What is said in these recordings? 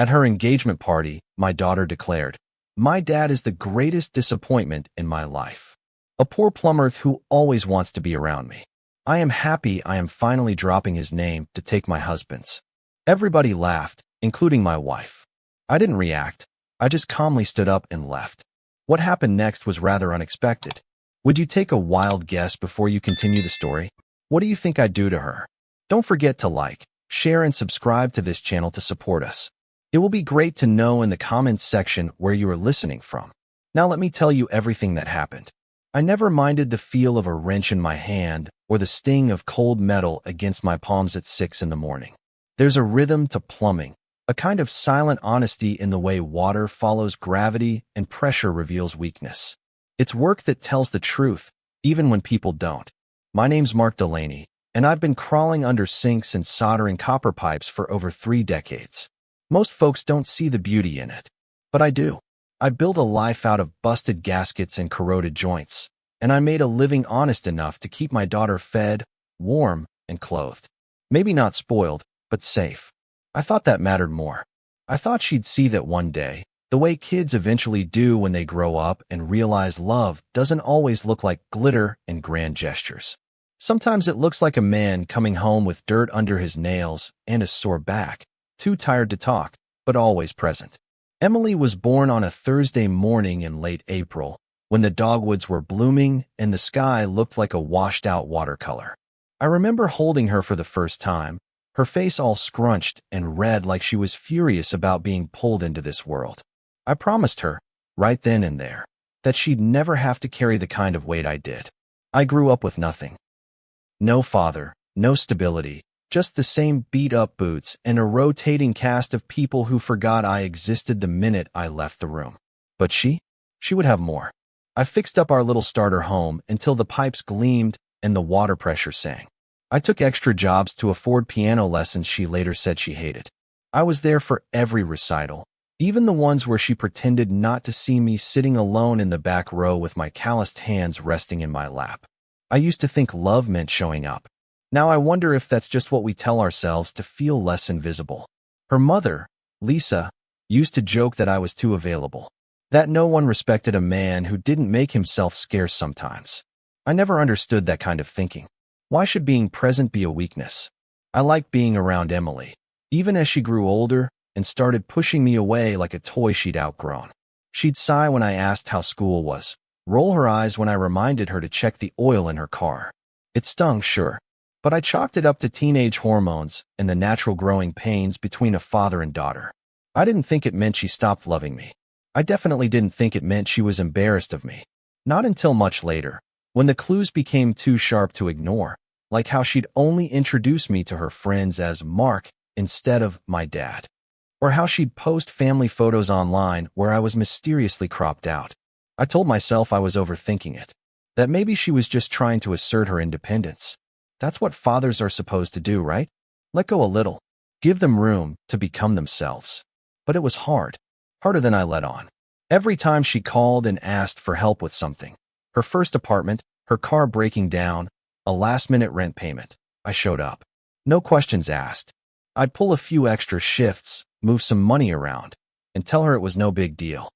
At her engagement party, my daughter declared, "My dad is the greatest disappointment in my life. A poor plumber who always wants to be around me. I am happy I am finally dropping his name to take my husband's." Everybody laughed, including my wife. I didn't react. I just calmly stood up and left. What happened next was rather unexpected. Would you take a wild guess before you continue the story? What do you think I'd do to her? Don't forget to like, share, and subscribe to this channel to support us. It will be great to know in the comments section where you are listening from. Now let me tell you everything that happened. I never minded the feel of a wrench in my hand or the sting of cold metal against my palms at 6 in the morning. There's a rhythm to plumbing, a kind of silent honesty in the way water follows gravity and pressure reveals weakness. It's work that tells the truth, even when people don't. My name's Mark Delaney, and I've been crawling under sinks and soldering copper pipes for over 3 decades. Most folks don't see the beauty in it, but I do. I built a life out of busted gaskets and corroded joints, and I made a living honest enough to keep my daughter fed, warm, and clothed. Maybe not spoiled, but safe. I thought that mattered more. I thought she'd see that one day, the way kids eventually do when they grow up and realize love doesn't always look like glitter and grand gestures. Sometimes it looks like a man coming home with dirt under his nails and a sore back, too tired to talk, but always present. Emily was born on a Thursday morning in late April, when the dogwoods were blooming and the sky looked like a washed-out watercolor. I remember holding her for the first time, her face all scrunched and red like she was furious about being pulled into this world. I promised her, right then and there, that she'd never have to carry the kind of weight I did. I grew up with nothing. No father, no stability, just the same beat-up boots and a rotating cast of people who forgot I existed the minute I left the room. But she would have more. I fixed up our little starter home until the pipes gleamed and the water pressure sang. I took extra jobs to afford piano lessons she later said she hated. I was there for every recital, even the ones where she pretended not to see me sitting alone in the back row with my calloused hands resting in my lap. I used to think love meant showing up. Now I wonder if that's just what we tell ourselves to feel less invisible. Her mother, Lisa, used to joke that I was too available, that no one respected a man who didn't make himself scarce sometimes. I never understood that kind of thinking. Why should being present be a weakness? I liked being around Emily, even as she grew older and started pushing me away like a toy she'd outgrown. She'd sigh when I asked how school was, roll her eyes when I reminded her to check the oil in her car. It stung, sure, but I chalked it up to teenage hormones and the natural growing pains between a father and daughter. I didn't think it meant she stopped loving me. I definitely didn't think it meant she was embarrassed of me. Not until much later, when the clues became too sharp to ignore, like how she'd only introduce me to her friends as Mark instead of my dad, or how she'd post family photos online where I was mysteriously cropped out. I told myself I was overthinking it, that maybe she was just trying to assert her independence. That's what fathers are supposed to do, right? Let go a little, give them room to become themselves. But it was hard, harder than I let on. Every time she called and asked for help with something, her first apartment, her car breaking down, a last-minute rent payment, I showed up. No questions asked. I'd pull a few extra shifts, move some money around, and tell her it was no big deal.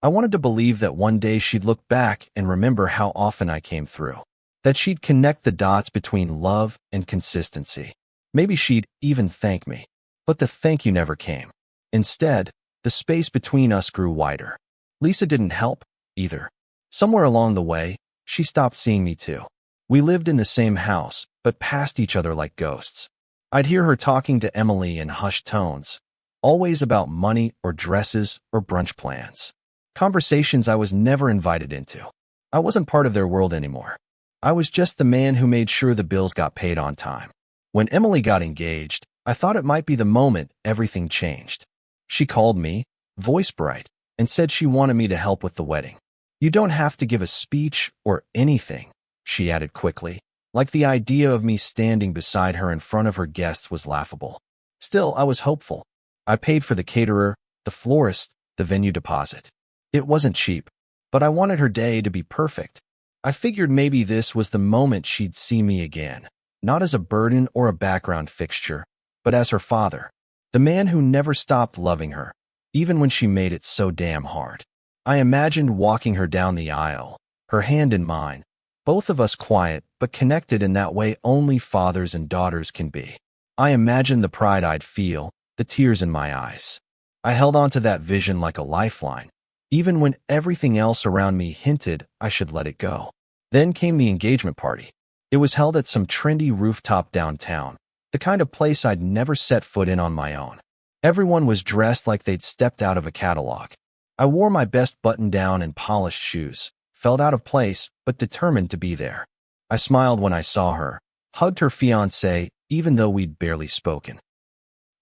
I wanted to believe that one day she'd look back and remember how often I came through, that she'd connect the dots between love and consistency. Maybe she'd even thank me, but the thank you never came. Instead, the space between us grew wider. Lisa didn't help, either. Somewhere along the way, she stopped seeing me too. We lived in the same house, but passed each other like ghosts. I'd hear her talking to Emily in hushed tones, always about money or dresses or brunch plans. Conversations I was never invited into. I wasn't part of their world anymore. I was just the man who made sure the bills got paid on time. When Emily got engaged, I thought it might be the moment everything changed. She called me, voice bright, and said she wanted me to help with the wedding. "You don't have to give a speech or anything," she added quickly, like the idea of me standing beside her in front of her guests was laughable. Still, I was hopeful. I paid for the caterer, the florist, the venue deposit. It wasn't cheap, but I wanted her day to be perfect. I figured maybe this was the moment she'd see me again, not as a burden or a background fixture, but as her father. The man who never stopped loving her, even when she made it so damn hard. I imagined walking her down the aisle, her hand in mine, both of us quiet but connected in that way only fathers and daughters can be. I imagined the pride I'd feel, the tears in my eyes. I held on to that vision like a lifeline, even when everything else around me hinted I should let it go. Then came the engagement party. It was held at some trendy rooftop downtown, the kind of place I'd never set foot in on my own. Everyone was dressed like they'd stepped out of a catalog. I wore my best button-down and polished shoes, felt out of place, but determined to be there. I smiled when I saw her, hugged her fiancé, even though we'd barely spoken.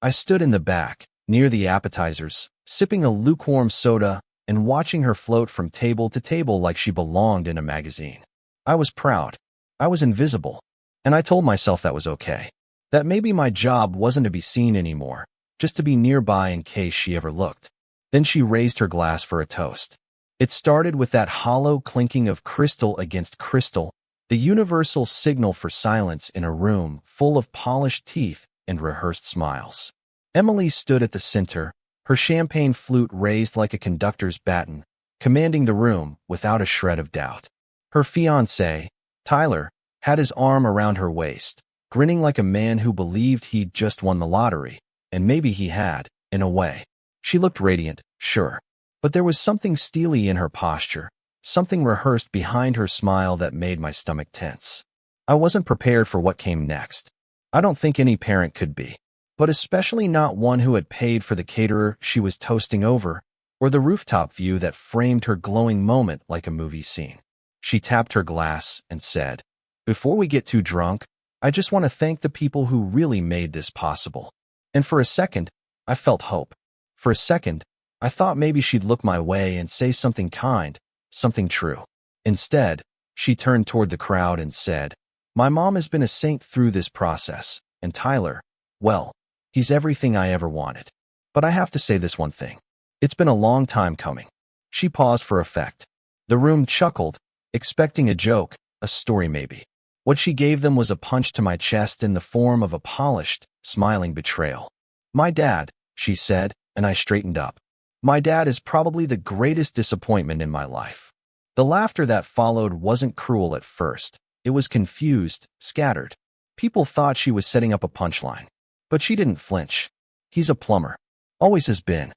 I stood in the back, near the appetizers, sipping a lukewarm soda and watching her float from table to table like she belonged in a magazine. I was proud. I was invisible. And I told myself that was okay. That maybe my job wasn't to be seen anymore, just to be nearby in case she ever looked. Then she raised her glass for a toast. It started with that hollow clinking of crystal against crystal, the universal signal for silence in a room full of polished teeth and rehearsed smiles. Emily stood at the center, her champagne flute raised like a conductor's baton, commanding the room without a shred of doubt. Her fiancé, Tyler, had his arm around her waist, grinning like a man who believed he'd just won the lottery, and maybe he had, in a way. She looked radiant, sure, but there was something steely in her posture, something rehearsed behind her smile that made my stomach tense. I wasn't prepared for what came next. I don't think any parent could be, but especially not one who had paid for the caterer she was toasting over, or the rooftop view that framed her glowing moment like a movie scene. She tapped her glass and said, "Before we get too drunk, I just want to thank the people who really made this possible." And for a second, I felt hope. For a second, I thought maybe she'd look my way and say something kind, something true. Instead, she turned toward the crowd and said, "My mom has been a saint through this process, and Tyler, well, he's everything I ever wanted. But I have to say this one thing. It's been a long time coming." She paused for effect. The room chuckled, expecting a joke, a story maybe. What she gave them was a punch to my chest in the form of a polished, smiling betrayal. "My dad," she said, and I straightened up. "My dad is probably the greatest disappointment in my life." The laughter that followed wasn't cruel at first. It was confused, scattered. People thought she was setting up a punchline. But she didn't flinch. "He's a plumber. Always has been.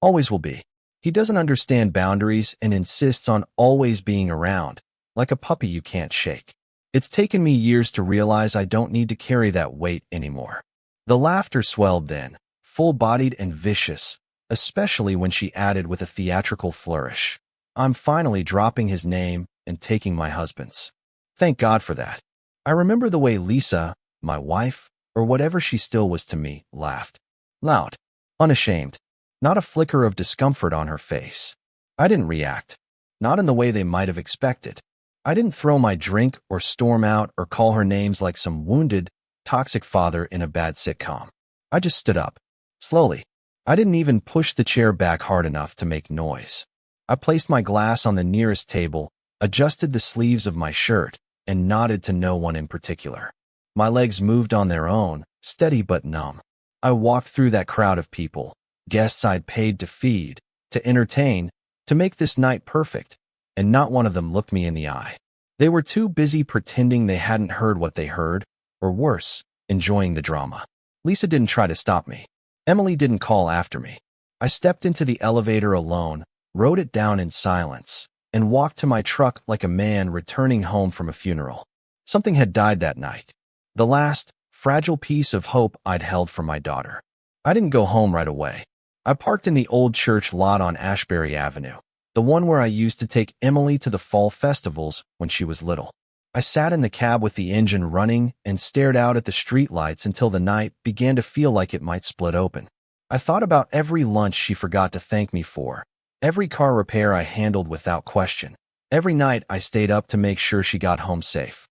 Always will be. He doesn't understand boundaries and insists on always being around, like a puppy you can't shake. It's taken me years to realize I don't need to carry that weight anymore." The laughter swelled then, full-bodied and vicious, especially when she added with a theatrical flourish, "I'm finally dropping his name and taking my husband's. Thank God for that." I remember the way Lisa, my wife, or whatever she still was to me, laughed. Loud, unashamed, not a flicker of discomfort on her face. I didn't react, not in the way they might have expected. I didn't throw my drink or storm out or call her names like some wounded, toxic father in a bad sitcom. I just stood up, slowly. I didn't even push the chair back hard enough to make noise. I placed my glass on the nearest table, adjusted the sleeves of my shirt, and nodded to no one in particular. My legs moved on their own, steady but numb. I walked through that crowd of people, guests I'd paid to feed, to entertain, to make this night perfect, and not one of them looked me in the eye. They were too busy pretending they hadn't heard what they heard, or worse, enjoying the drama. Lisa didn't try to stop me. Emily didn't call after me. I stepped into the elevator alone, rode it down in silence, and walked to my truck like a man returning home from a funeral. Something had died that night. The last, fragile piece of hope I'd held for my daughter. I didn't go home right away. I parked in the old church lot on Ashbury Avenue, the one where I used to take Emily to the fall festivals when she was little. I sat in the cab with the engine running and stared out at the streetlights until the night began to feel like it might split open. I thought about every lunch she forgot to thank me for, every car repair I handled without question, every night I stayed up to make sure she got home safe.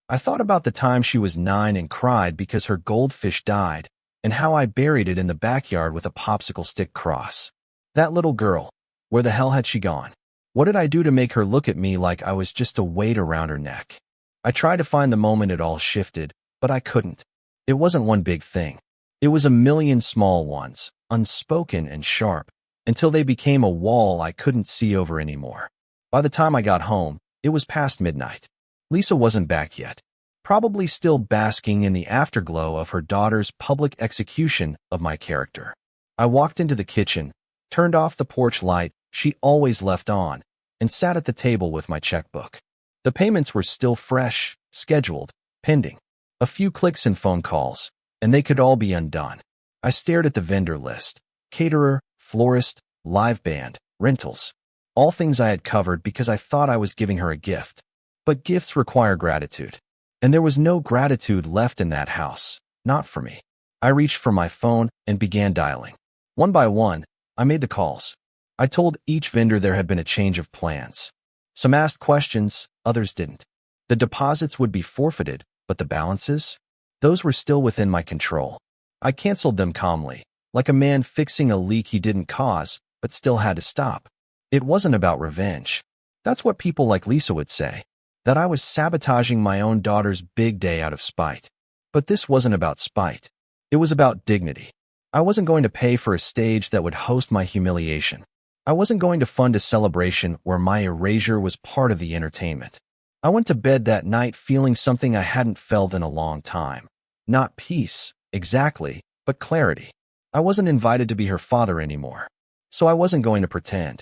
I thought about the time she was 9 and cried because her goldfish died, and how I buried it in the backyard with a popsicle stick cross. That little girl, where the hell had she gone? What did I do to make her look at me like I was just a weight around her neck? I tried to find the moment it all shifted, but I couldn't. It wasn't one big thing. It was a million small ones, unspoken and sharp, until they became a wall I couldn't see over anymore. By the time I got home, it was past midnight. Lisa wasn't back yet, probably still basking in the afterglow of her daughter's public execution of my character. I walked into the kitchen, turned off the porch light she always left on, and sat at the table with my checkbook. The payments were still fresh, scheduled, pending. A few clicks and phone calls, and they could all be undone. I stared at the vendor list: caterer, florist, live band, rentals. All things I had covered because I thought I was giving her a gift. But gifts require gratitude. And there was no gratitude left in that house, not for me. I reached for my phone and began dialing. One by one, I made the calls. I told each vendor there had been a change of plans. Some asked questions, others didn't. The deposits would be forfeited, but the balances? Those were still within my control. I canceled them calmly, like a man fixing a leak he didn't cause, but still had to stop. It wasn't about revenge. That's what people like Lisa would say, that I was sabotaging my own daughter's big day out of spite. But this wasn't about spite. It was about dignity. I wasn't going to pay for a stage that would host my humiliation. I wasn't going to fund a celebration where my erasure was part of the entertainment. I went to bed that night feeling something I hadn't felt in a long time. Not peace, exactly, but clarity. I wasn't invited to be her father anymore, so I wasn't going to pretend.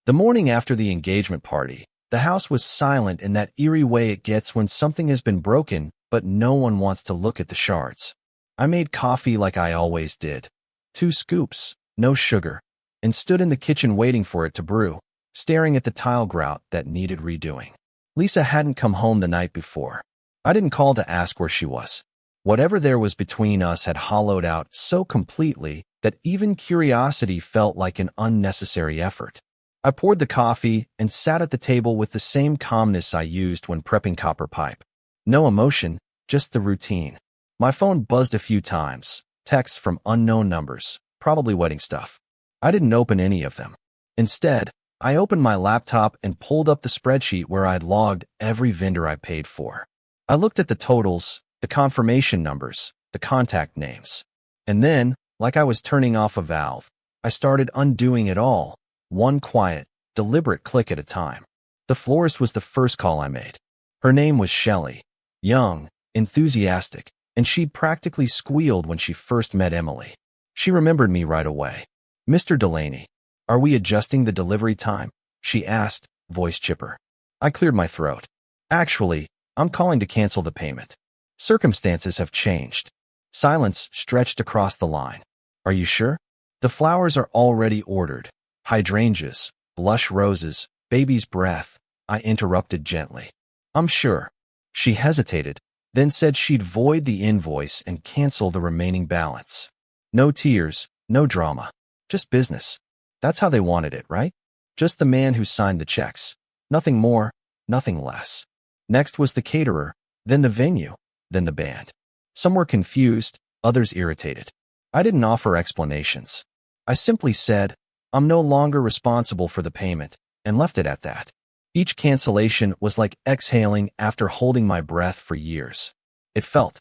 The morning after the engagement party, the house was silent in that eerie way it gets when something has been broken, but no one wants to look at the shards. I made coffee like I always did. 2 scoops, no sugar, and stood in the kitchen waiting for it to brew, staring at the tile grout that needed redoing. Lisa hadn't come home the night before. I didn't call to ask where she was. Whatever there was between us had hollowed out so completely that even curiosity felt like an unnecessary effort. I poured the coffee and sat at the table with the same calmness I used when prepping copper pipe. No emotion, just the routine. My phone buzzed a few times, texts from unknown numbers, probably wedding stuff. I didn't open any of them. Instead, I opened my laptop and pulled up the spreadsheet where I'd logged every vendor I paid for. I looked at the totals, the confirmation numbers, the contact names. And then, like I was turning off a valve, I started undoing it all, one quiet, deliberate click at a time. The florist was the first call I made. Her name was Shelley. Young, enthusiastic, and she'd practically squealed when she first met Emily. She remembered me right away. "Mr. Delaney, are we adjusting the delivery time?" she asked, voice chipper. I cleared my throat. "Actually, I'm calling to cancel the payment. Circumstances have changed." Silence stretched across the line. "Are you sure? The flowers are already ordered. Hydrangeas, blush roses, baby's breath," I interrupted gently. "I'm sure." She hesitated, then said she'd void the invoice and cancel the remaining balance. No tears, no drama, just business. That's how they wanted it, right? Just the man who signed the checks. Nothing more, nothing less. Next was the caterer, then the venue, then the band. Some were confused, others irritated. I didn't offer explanations. I simply said, "I'm no longer responsible for the payment," and left it at that. Each cancellation was like exhaling after holding my breath for years. It felt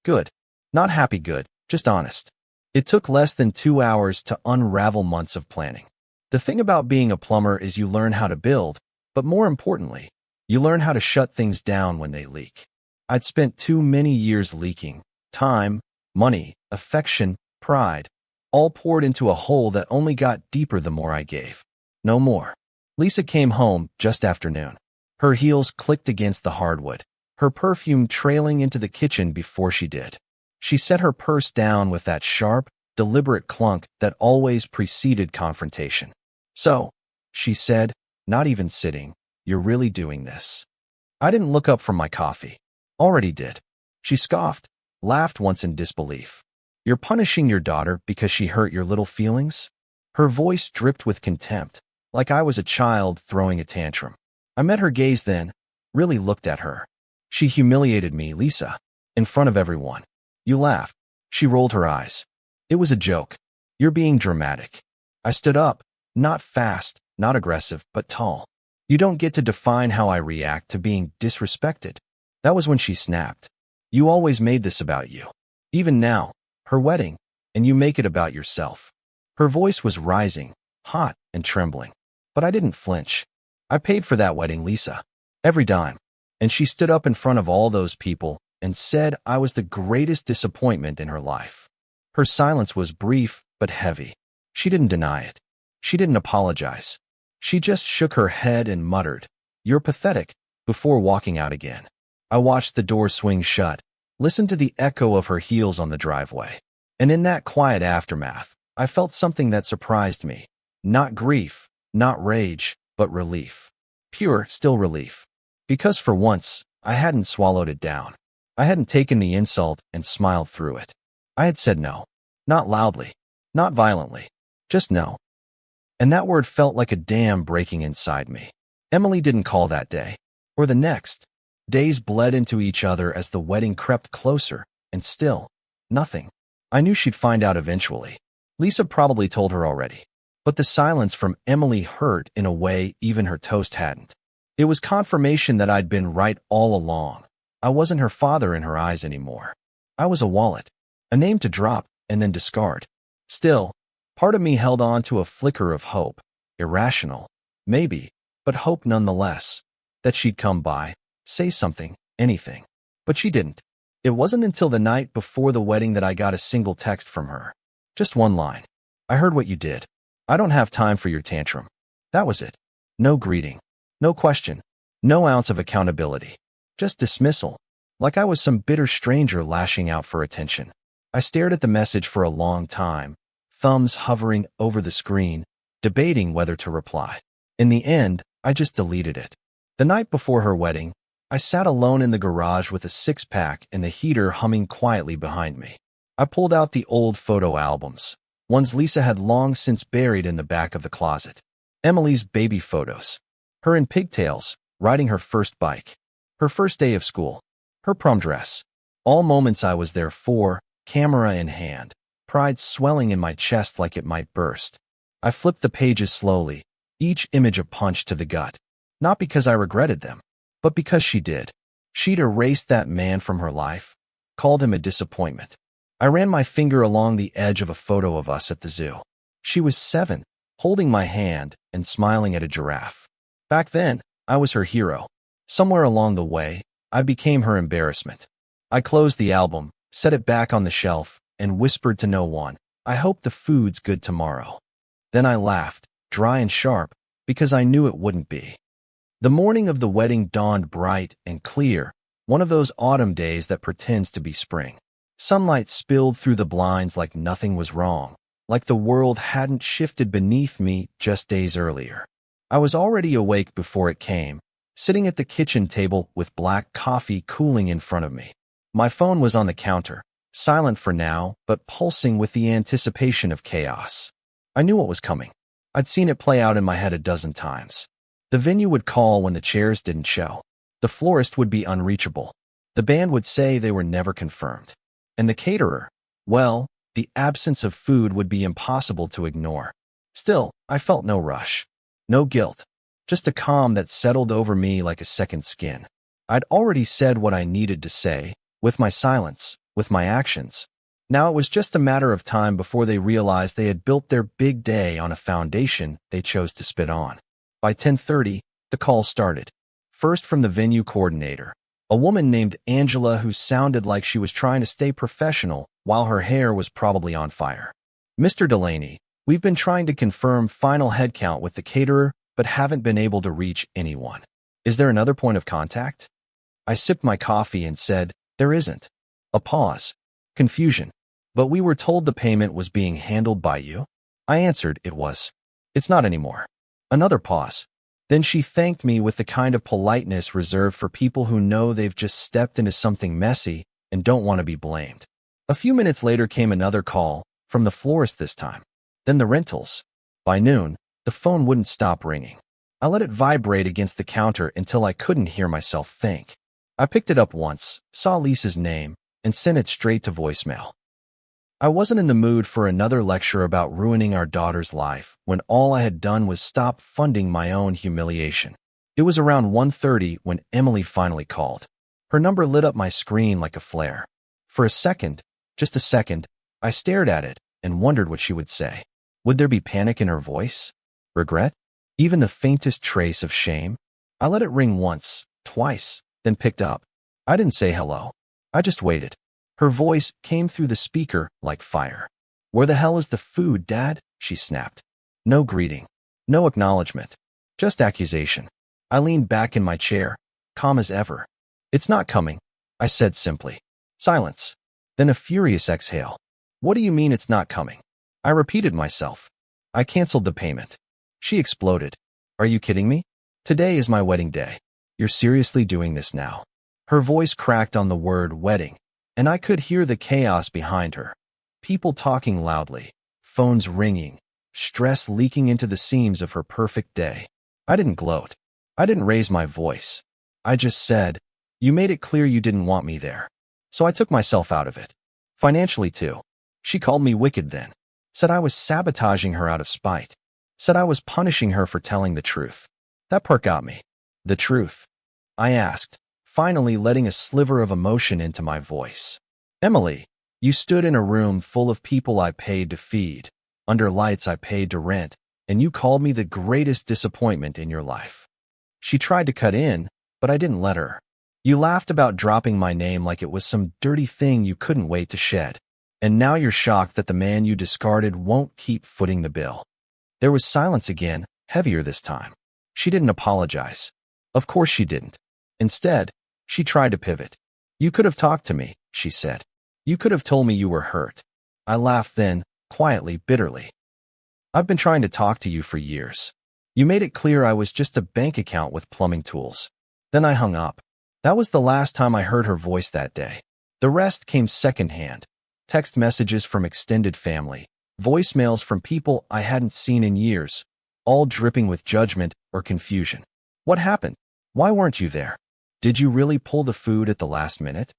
good. Not happy good, just honest. It took less than 2 hours to unravel months of planning. The thing about being a plumber is you learn how to build, but more importantly, you learn how to shut things down when they leak. I'd spent too many years leaking. Time, money, affection, pride, all poured into a hole that only got deeper the more I gave. No more. Lisa came home just after noon. Her heels clicked against the hardwood, her perfume trailing into the kitchen before she did. She set her purse down with that sharp, deliberate clunk that always preceded confrontation. "So," she said, not even sitting, "you're really doing this?" I didn't look up from my coffee. Already did. She scoffed, laughed once in disbelief. "You're punishing your daughter because she hurt your little feelings?" Her voice dripped with contempt, like I was a child throwing a tantrum. I met her gaze then, really looked at her. "She humiliated me, Lisa, in front of everyone." "You laughed." She rolled her eyes. "It was a joke. You're being dramatic." I stood up, not fast, not aggressive, but tall. "You don't get to define how I react to being disrespected." That was when she snapped. "You always made this about you. Even now." her wedding, and you make it about yourself. Her voice was rising, hot and trembling. But I didn't flinch. I paid for that wedding, Lisa. Every dime. And she stood up in front of all those people and said I was the greatest disappointment in her life. Her silence was brief but heavy. She didn't deny it. She didn't apologize. She just shook her head and muttered, "You're pathetic," before walking out again. I watched the door swing shut, listened to the echo of her heels on the driveway. And in that quiet aftermath, I felt something that surprised me. Not grief, not rage, but relief. Pure, still relief. Because for once, I hadn't swallowed it down. I hadn't taken the insult and smiled through it. I had said no. Not loudly, not violently, just no. And that word felt like a dam breaking inside me. Emily didn't call that day, or the next. Days bled into each other as the wedding crept closer, and still, nothing. I knew she'd find out eventually. Lisa probably told her already. But the silence from Emily hurt in a way even her toast hadn't. It was confirmation that I'd been right all along. I wasn't her father in her eyes anymore. I was a wallet, a name to drop and then discard. Still, part of me held on to a flicker of hope. Irrational, maybe, but hope nonetheless. That she'd come by, say something, anything. But she didn't. It wasn't until the night before the wedding that I got a single text from her. Just one line. "I heard what you did. I don't have time for your tantrum." That was it. No greeting. No question. No ounce of accountability. Just dismissal. Like I was some bitter stranger lashing out for attention. I stared at the message for a long time, thumbs hovering over the screen, debating whether to reply. In the end, I just deleted it. The night before her wedding, I sat alone in the garage with a six-pack and the heater humming quietly behind me. I pulled out the old photo albums, ones Lisa had long since buried in the back of the closet. Emily's baby photos. Her in pigtails, riding her first bike. Her first day of school. Her prom dress. All moments I was there for, camera in hand, pride swelling in my chest like it might burst. I flipped the pages slowly, each image a punch to the gut. Not because I regretted them, but because she did. She'd erased that man from her life, called him a disappointment. I ran my finger along the edge of a photo of us at the zoo. She was 7, holding my hand and smiling at a giraffe. Back then, I was her hero. Somewhere along the way, I became her embarrassment. I closed the album, set it back on the shelf, and whispered to no one, "I hope the food's good tomorrow." Then I laughed, dry and sharp, because I knew it wouldn't be. The morning of the wedding dawned bright and clear, one of those autumn days that pretends to be spring. Sunlight spilled through the blinds like nothing was wrong, like the world hadn't shifted beneath me just days earlier. I was already awake before it came, sitting at the kitchen table with black coffee cooling in front of me. My phone was on the counter, silent for now, but pulsing with the anticipation of chaos. I knew what was coming. I'd seen it play out in my head a dozen times. The venue would call when the chairs didn't show. The florist would be unreachable. The band would say they were never confirmed. And the caterer, well, the absence of food would be impossible to ignore. Still, I felt no rush. No guilt. Just a calm that settled over me like a second skin. I'd already said what I needed to say, with my silence, with my actions. Now it was just a matter of time before they realized they had built their big day on a foundation they chose to spit on. By 10:30, the call started. First from the venue coordinator, a woman named Angela who sounded like she was trying to stay professional while her hair was probably on fire. "Mr. Delaney, we've been trying to confirm final headcount with the caterer, but haven't been able to reach anyone. Is there another point of contact?" I sipped my coffee and said, "There isn't." A pause. Confusion. "But we were told the payment was being handled by you." I answered it was. "It's not anymore." Another pause. Then she thanked me with the kind of politeness reserved for people who know they've just stepped into something messy and don't want to be blamed. A few minutes later came another call, from the florist this time. Then the rentals. By noon, the phone wouldn't stop ringing. I let it vibrate against the counter until I couldn't hear myself think. I picked it up once, saw Lisa's name, and sent it straight to voicemail. I wasn't in the mood for another lecture about ruining our daughter's life when all I had done was stop funding my own humiliation. It was around 1:30 when Emily finally called. Her number lit up my screen like a flare. For a second, just a second, I stared at it and wondered what she would say. Would there be panic in her voice? Regret? Even the faintest trace of shame? I let it ring once, twice, then picked up. I didn't say hello. I just waited. Her voice came through the speaker like fire. Where the hell is the food, Dad? She snapped. No greeting. No acknowledgement. Just accusation. I leaned back in my chair, calm as ever. It's not coming, I said simply. Silence. Then a furious exhale. What do you mean it's not coming? I repeated myself. I canceled the payment. She exploded. Are you kidding me? Today is my wedding day. You're seriously doing this now? Her voice cracked on the word wedding, and I could hear the chaos behind her. People talking loudly, phones ringing, stress leaking into the seams of her perfect day. I didn't gloat. I didn't raise my voice. I just said, you made it clear you didn't want me there. So I took myself out of it. Financially too. She called me wicked then. Said I was sabotaging her out of spite. Said I was punishing her for telling the truth. That part got me. The truth? I asked, finally letting a sliver of emotion into my voice. Emily, you stood in a room full of people I paid to feed, under lights I paid to rent, and you called me the greatest disappointment in your life. She tried to cut in, but I didn't let her. You laughed about dropping my name like it was some dirty thing you couldn't wait to shed. And now you're shocked that the man you discarded won't keep footing the bill. There was silence again, heavier this time. She didn't apologize. Of course she didn't. Instead, she tried to pivot. You could have talked to me, she said. You could have told me you were hurt. I laughed then, quietly, bitterly. I've been trying to talk to you for years. You made it clear I was just a bank account with plumbing tools. Then I hung up. That was the last time I heard her voice that day. The rest came secondhand. Text messages from extended family, voicemails from people I hadn't seen in years, all dripping with judgment or confusion. What happened? Why weren't you there? Did you really pull the food at the last minute?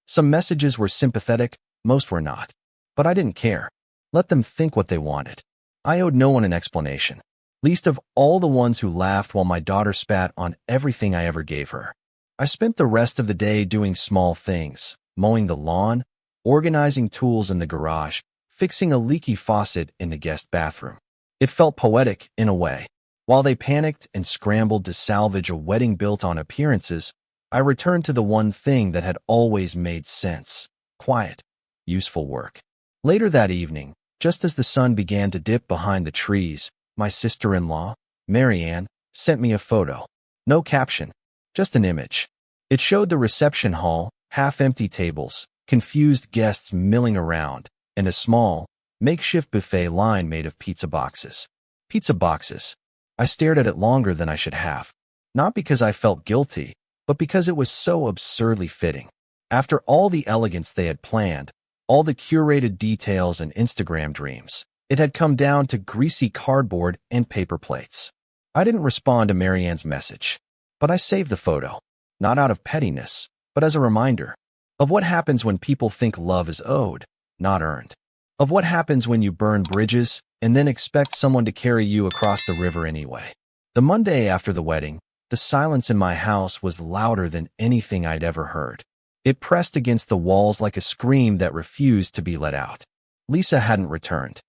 Some messages were sympathetic, most were not. But I didn't care. Let them think what they wanted. I owed no one an explanation, least of all the ones who laughed while my daughter spat on everything I ever gave her. I spent the rest of the day doing small things, mowing the lawn, organizing tools in the garage, fixing a leaky faucet in the guest bathroom. It felt poetic in a way. While they panicked and scrambled to salvage a wedding built on appearances, I returned to the one thing that had always made sense: quiet, useful work. Later that evening, just as the sun began to dip behind the trees, my sister-in-law, Marianne, sent me a photo. No caption, just an image. It showed the reception hall, half-empty tables, confused guests milling around, and a small, makeshift buffet line made of pizza boxes. Pizza boxes. I stared at it longer than I should have. Not because I felt guilty, but because it was so absurdly fitting. After all the elegance they had planned, all the curated details and Instagram dreams, it had come down to greasy cardboard and paper plates. I didn't respond to Marianne's message, but I saved the photo, not out of pettiness, but as a reminder of what happens when people think love is owed, not earned. Of what happens when you burn bridges and then expect someone to carry you across the river anyway. The Monday after the wedding, the silence in my house was louder than anything I'd ever heard. It pressed against the walls like a scream that refused to be let out. Lisa hadn't returned.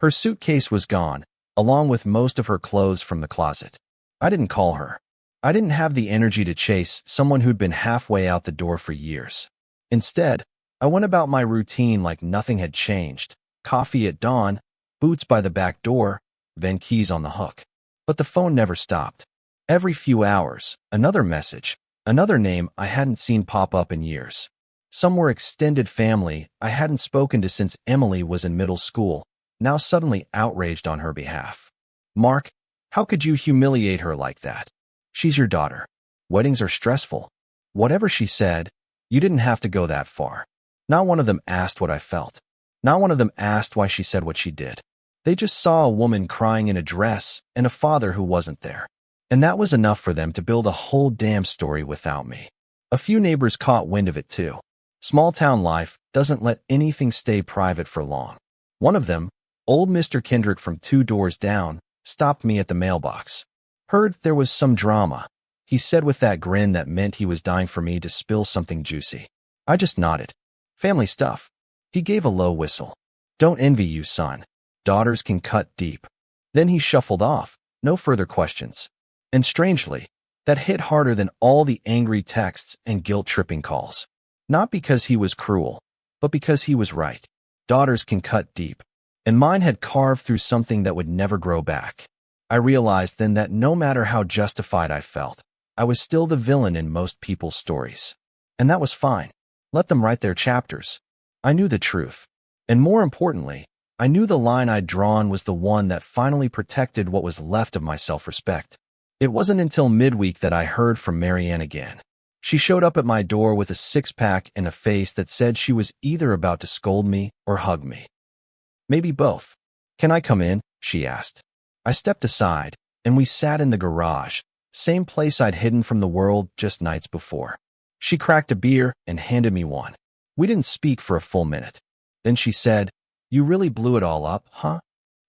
Her suitcase was gone, along with most of her clothes from the closet. I didn't call her. I didn't have the energy to chase someone who'd been halfway out the door for years. Instead, I went about my routine like nothing had changed. Coffee at dawn, boots by the back door, then keys on the hook. But the phone never stopped. Every few hours, another message, another name I hadn't seen pop up in years. Some were extended family I hadn't spoken to since Emily was in middle school, now suddenly outraged on her behalf. Mark, how could you humiliate her like that? She's your daughter. Weddings are stressful. Whatever she said, you didn't have to go that far. Not one of them asked what I felt. Not one of them asked why she said what she did. They just saw a woman crying in a dress and a father who wasn't there. And that was enough for them to build a whole damn story without me. A few neighbors caught wind of it too. Small town life doesn't let anything stay private for long. One of them, old Mr. Kendrick from 2 doors down, stopped me at the mailbox. Heard there was some drama, he said with that grin that meant he was dying for me to spill something juicy. I just nodded. Family stuff. He gave a low whistle. Don't envy you, son. Daughters can cut deep. Then he shuffled off, no further questions. And strangely, that hit harder than all the angry texts and guilt-tripping calls. Not because he was cruel, but because he was right. Daughters can cut deep. And mine had carved through something that would never grow back. I realized then that no matter how justified I felt, I was still the villain in most people's stories. And that was fine. Let them write their chapters. I knew the truth. And more importantly, I knew the line I'd drawn was the one that finally protected what was left of my self-respect. It wasn't until midweek that I heard from Marianne again. She showed up at my door with a six-pack and a face that said she was either about to scold me or hug me. Maybe both. Can I come in? She asked. I stepped aside, and we sat in the garage, same place I'd hidden from the world just nights before. She cracked a beer and handed me one. We didn't speak for a full minute. Then she said, "You really blew it all up, huh?"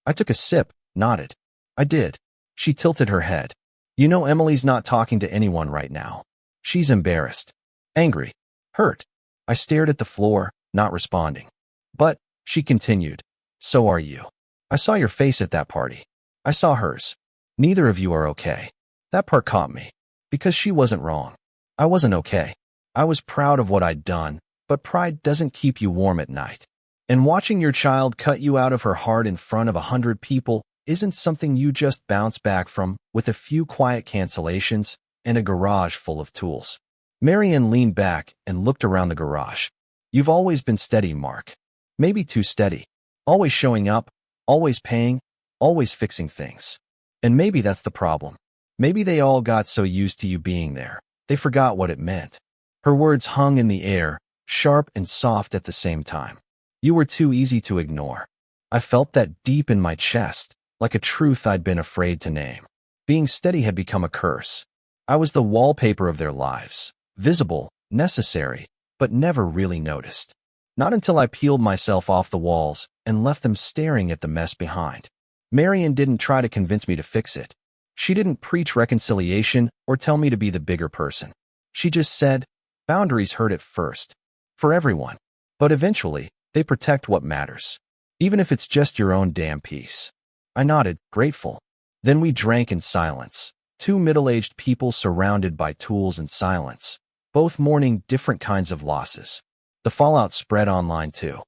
I took a sip, nodded. I did. She tilted her head. You know Emily's not talking to anyone right now. She's embarrassed, angry, hurt. I stared at the floor, not responding. But, she continued, so are you. I saw your face at that party. I saw hers. Neither of you are okay. That part caught me. Because she wasn't wrong. I wasn't okay. I was proud of what I'd done, but pride doesn't keep you warm at night. And watching your child cut you out of her heart in front of 100 people isn't something you just bounce back from with a few quiet cancellations and a garage full of tools. Marianne leaned back and looked around the garage. You've always been steady, Mark. Maybe too steady. Always showing up, always paying, always fixing things. And maybe that's the problem. Maybe they all got so used to you being there, they forgot what it meant. Her words hung in the air, sharp and soft at the same time. You were too easy to ignore. I felt that deep in my chest, like a truth I'd been afraid to name. Being steady had become a curse. I was the wallpaper of their lives, visible, necessary, but never really noticed. Not until I peeled myself off the walls and left them staring at the mess behind. Marianne didn't try to convince me to fix it. She didn't preach reconciliation or tell me to be the bigger person. She just said, boundaries hurt at first. For everyone. But eventually, they protect what matters. Even if it's just your own damn peace. I nodded, grateful. Then we drank in silence. Two middle-aged people surrounded by tools and silence, both mourning different kinds of losses. The fallout spread online too.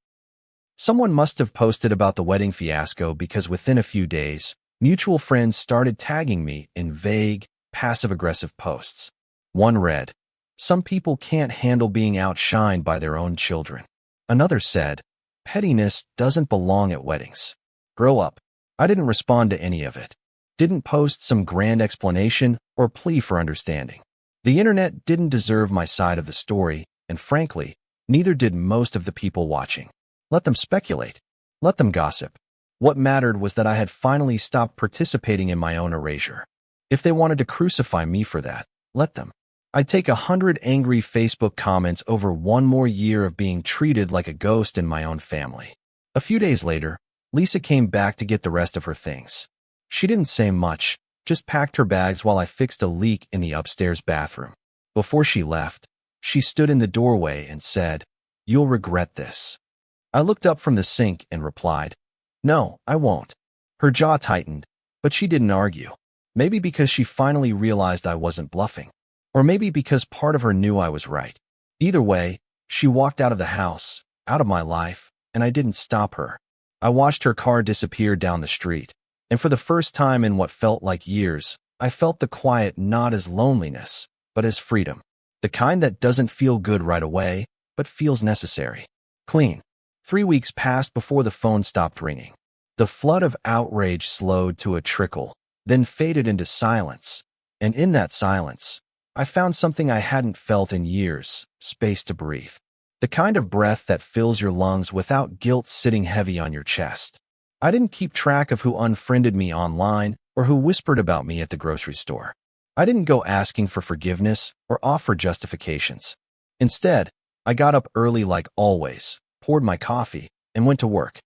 Someone must have posted about the wedding fiasco because within a few days, mutual friends started tagging me in vague, passive-aggressive posts. One read, "Some people can't handle being outshined by their own children." Another said, "Pettiness doesn't belong at weddings. Grow up." I didn't respond to any of it. Didn't post some grand explanation or plea for understanding. The internet didn't deserve my side of the story, and frankly, neither did most of the people watching. Let them speculate. Let them gossip. What mattered was that I had finally stopped participating in my own erasure. If they wanted to crucify me for that, let them. I'd take 100 angry Facebook comments over one more year of being treated like a ghost in my own family. A few days later, Lisa came back to get the rest of her things. She didn't say much, just packed her bags while I fixed a leak in the upstairs bathroom. Before she left, she stood in the doorway and said, "You'll regret this." I looked up from the sink and replied, "No, I won't." Her jaw tightened, but she didn't argue. Maybe because she finally realized I wasn't bluffing. Or maybe because part of her knew I was right. Either way, she walked out of the house, out of my life, and I didn't stop her. I watched her car disappear down the street. And for the first time in what felt like years, I felt the quiet not as loneliness, but as freedom. The kind that doesn't feel good right away, but feels necessary. Clean. 3 weeks passed before the phone stopped ringing. The flood of outrage slowed to a trickle, then faded into silence. And in that silence, I found something I hadn't felt in years, space to breathe. The kind of breath that fills your lungs without guilt sitting heavy on your chest. I didn't keep track of who unfriended me online or who whispered about me at the grocery store. I didn't go asking for forgiveness or offer justifications. Instead, I got up early like always, poured my coffee, and went to work.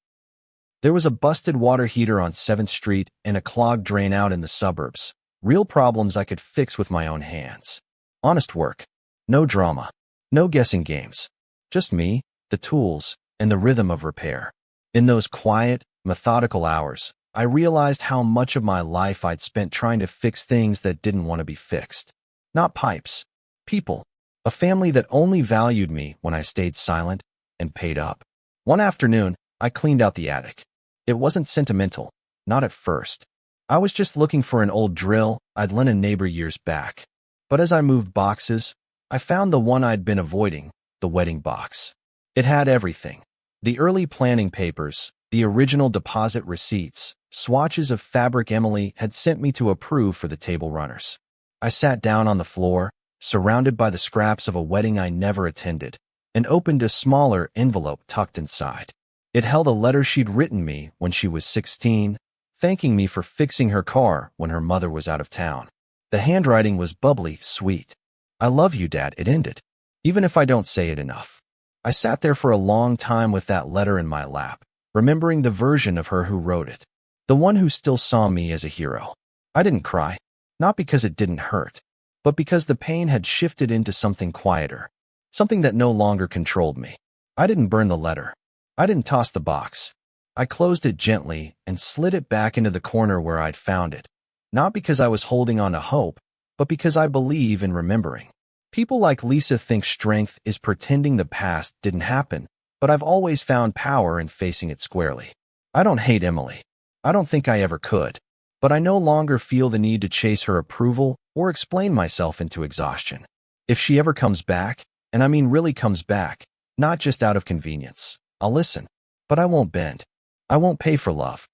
There was a busted water heater on 7th Street and a clogged drain out in the suburbs. Real problems I could fix with my own hands. Honest work. No drama. No guessing games. Just me, the tools, and the rhythm of repair. In those quiet, methodical hours, I realized how much of my life I'd spent trying to fix things that didn't want to be fixed. Not pipes, people. A family that only valued me when I stayed silent and paid up. One afternoon, I cleaned out the attic. It wasn't sentimental, not at first. I was just looking for an old drill I'd lent a neighbor years back. But as I moved boxes, I found the one I'd been avoiding, the wedding box. It had everything. The early planning papers, the original deposit receipts, swatches of fabric Emily had sent me to approve for the table runners. I sat down on the floor, surrounded by the scraps of a wedding I never attended, and opened a smaller envelope tucked inside. It held a letter she'd written me when she was 16, thanking me for fixing her car when her mother was out of town. The handwriting was bubbly, sweet. "I love you, Dad," it ended, even if I don't say it enough. I sat there for a long time with that letter in my lap, remembering the version of her who wrote it, the one who still saw me as a hero. I didn't cry, not because it didn't hurt, but because the pain had shifted into something quieter, something that no longer controlled me. I didn't burn the letter. I didn't toss the box. I closed it gently and slid it back into the corner where I'd found it, not because I was holding on to hope, but because I believe in remembering. People like Lisa think strength is pretending the past didn't happen, but I've always found power in facing it squarely. I don't hate Emily. I don't think I ever could. But I no longer feel the need to chase her approval or explain myself into exhaustion. If she ever comes back, and I mean really comes back, not just out of convenience, I'll listen. But I won't bend. I won't pay for love.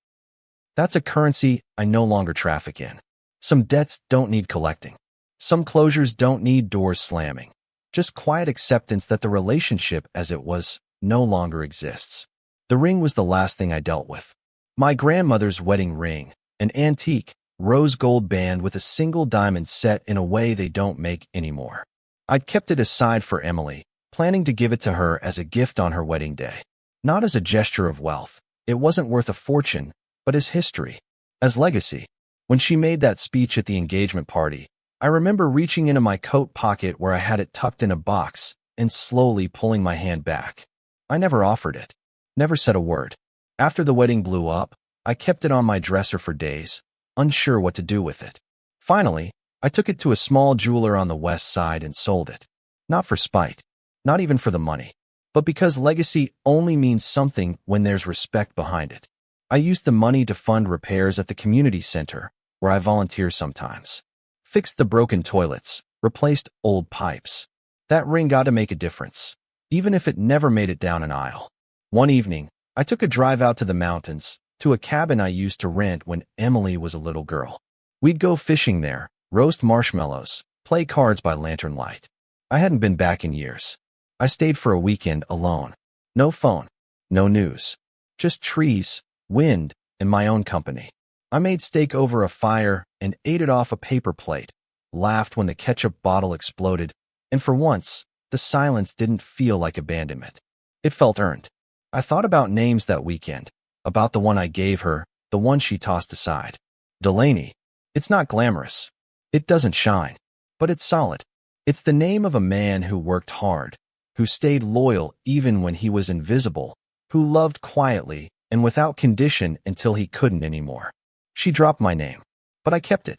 That's a currency I no longer traffic in. Some debts don't need collecting. Some closures don't need doors slamming. Just quiet acceptance that the relationship as it was no longer exists. The ring was the last thing I dealt with. My grandmother's wedding ring, an antique, rose gold band with a single diamond set in a way they don't make anymore. I'd kept it aside for Emily, planning to give it to her as a gift on her wedding day. Not as a gesture of wealth. It wasn't worth a fortune, but as history, as legacy. When she made that speech at the engagement party, I remember reaching into my coat pocket where I had it tucked in a box and slowly pulling my hand back. I never offered it, never said a word. After the wedding blew up, I kept it on my dresser for days, unsure what to do with it. Finally, I took it to a small jeweler on the west side and sold it. Not for spite, not even for the money, but because legacy only means something when there's respect behind it. I used the money to fund repairs at the community center, where I volunteer sometimes. Fixed the broken toilets, replaced old pipes. That ring got to make a difference, even if it never made it down an aisle. One evening, I took a drive out to the mountains, to a cabin I used to rent when Emily was a little girl. We'd go fishing there, roast marshmallows, play cards by lantern light. I hadn't been back in years. I stayed for a weekend alone. No phone, no news. Just trees, wind, and my own company. I made steak over a fire and ate it off a paper plate, laughed when the ketchup bottle exploded, and for once, the silence didn't feel like abandonment. It felt earned. I thought about names that weekend, about the one I gave her, the one she tossed aside. Delaney. It's not glamorous. It doesn't shine, but it's solid. It's the name of a man who worked hard, who stayed loyal even when he was invisible, who loved quietly and without condition until he couldn't anymore. She dropped my name, but I kept it.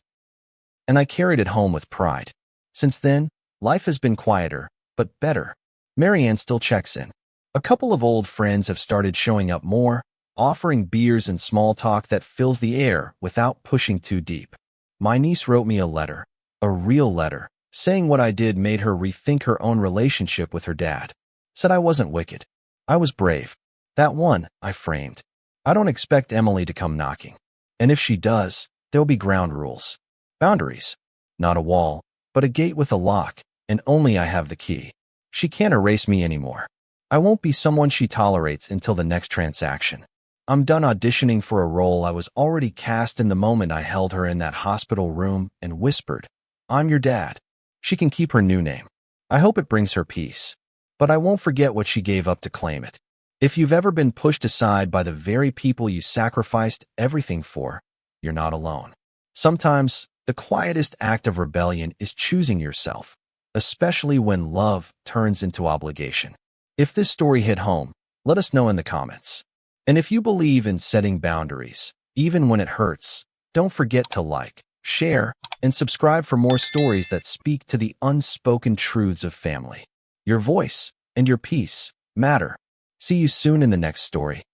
And I carried it home with pride. Since then, life has been quieter, but better. Marianne still checks in. A couple of old friends have started showing up more, offering beers and small talk that fills the air without pushing too deep. My niece wrote me a letter, a real letter, saying what I did made her rethink her own relationship with her dad. Said I wasn't wicked. I was brave. That one, I framed. I don't expect Emily to come knocking. And if she does, there'll be ground rules. Boundaries. Not a wall, but a gate with a lock, and only I have the key. She can't erase me anymore. I won't be someone she tolerates until the next transaction. I'm done auditioning for a role I was already cast in the moment I held her in that hospital room and whispered, "I'm your dad." She can keep her new name. I hope it brings her peace. But I won't forget what she gave up to claim it. If you've ever been pushed aside by the very people you sacrificed everything for, you're not alone. Sometimes, the quietest act of rebellion is choosing yourself, especially when love turns into obligation. If this story hit home, Let us know in the comments. And if you believe in setting boundaries, even when it hurts, don't forget to like, share, and subscribe for more stories that speak to the unspoken truths of family. Your voice and your peace matter. See you soon in the next story.